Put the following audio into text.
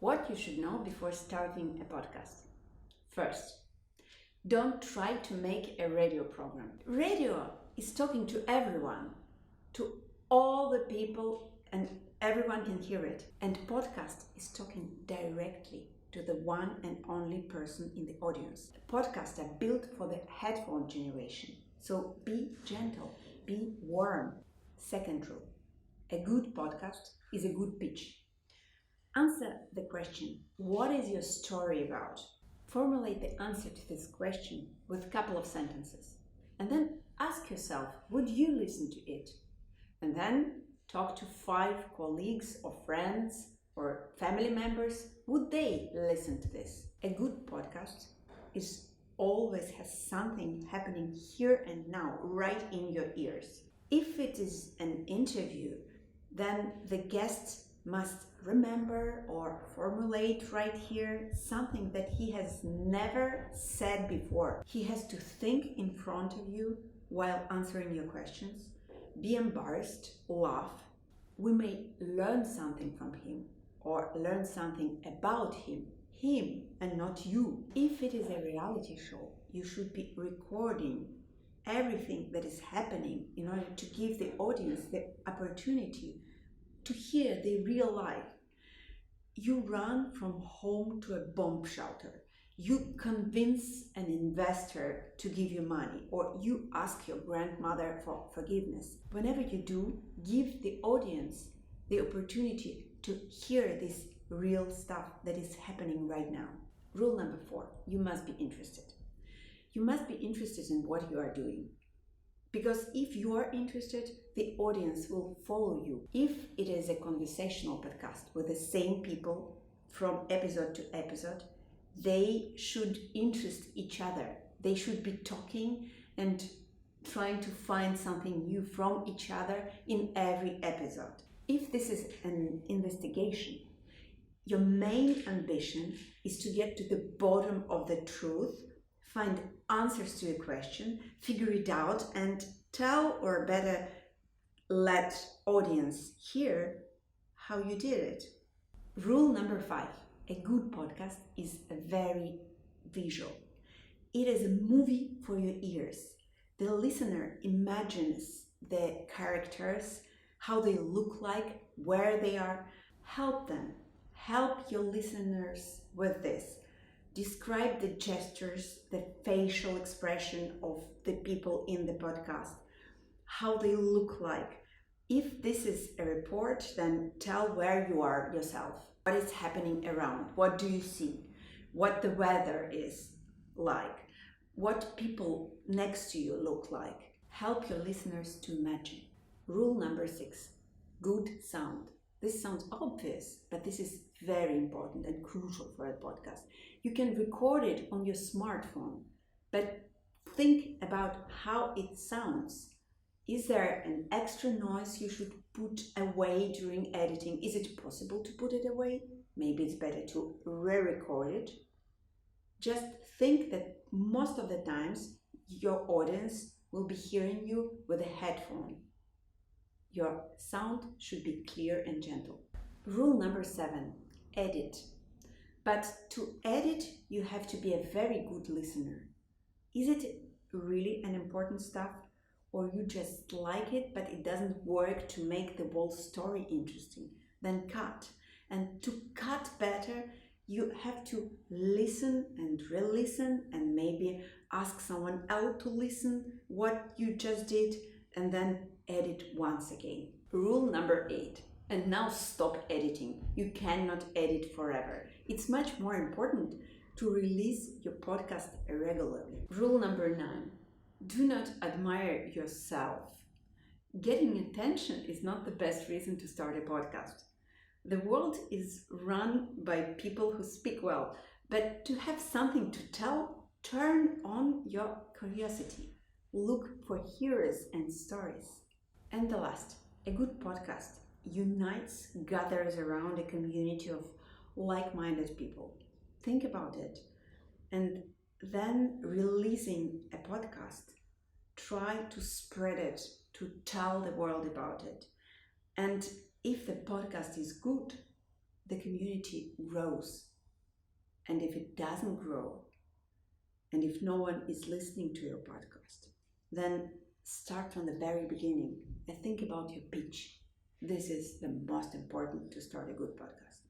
What you should know before starting a podcast. First, don't try to make a radio program. Radio is talking to everyone, to all the people, and everyone can hear it. And podcast is talking directly to the one and only person in the audience. Podcasts are built for the headphone generation. So be gentle, be warm. Second rule, a good podcast is a good pitch. Answer the question, what is your story about? Formulate the answer to this question with a couple of sentences. And then ask yourself, would you listen to it? And then talk to 5 colleagues or friends or family members. Would they listen to this? A good podcast always has something happening here and now, right in your ears. If it is an interview, then the guest must remember or formulate right here something that he has never said before. He has to think in front of you while answering your questions, be embarrassed, laugh. We may learn something from him or learn something about him and not you. If it is a reality show, you should be recording everything that is happening in order to give the audience the opportunity to hear the real life. You run from home to a bomb shelter. You convince an investor to give you money, or you ask your grandmother for forgiveness. Whenever you do, give the audience the opportunity to hear this real stuff that is happening right now. Rule number 4, you must be interested. You must be interested in what you are doing. Because if you are interested, the audience will follow you. If it is a conversational podcast with the same people from episode to episode, they should interest each other. They should be talking and trying to find something new from each other in every episode. If this is an investigation, your main ambition is to get to the bottom of the truth, find answers to a question, figure it out, and tell, or better, let audience hear how you did it. Rule number 5, a good podcast is very visual. It is a movie for your ears. The listener imagines the characters, how they look like, where they are. Help them. Help your listeners with this. Describe the gestures, the facial expression of the people in the podcast, how they look like. If this is a report, then tell where you are yourself. What is happening around? What do you see? What the weather is like? What people next to you look like? Help your listeners to imagine. Rule number 6, good sound. This sounds obvious, but this is very important and crucial for a podcast. You can record it on your smartphone, but think about how it sounds. Is there an extra noise you should put away during editing? Is it possible to put it away? Maybe it's better to re-record it. Just think that most of the times your audience will be hearing you with a headphone. Your sound should be clear and gentle. Rule number 7, edit. But to edit, you have to be a very good listener. Is it really an important stuff? Or you just like it, but it doesn't work to make the whole story interesting? Then cut. And to cut better, you have to listen and re-listen and maybe ask someone else to listen what you just did and then edit once again. Rule number 8. And now stop editing. You cannot edit forever. It's much more important to release your podcast regularly. Rule number 9. Do not admire yourself. Getting attention is not the best reason to start a podcast. The world is run by people who speak well, but to have something to tell, turn on your curiosity. Look for heroes and stories. And the last, a good podcast unites, gathers around a community of like-minded people. Think about it. And then releasing a podcast, try to spread it, to tell the world about it. And if the podcast is good, the community grows. And if it doesn't grow, and if no one is listening to your podcast, then start from the very beginning and think about your pitch. This is the most important to start a good podcast.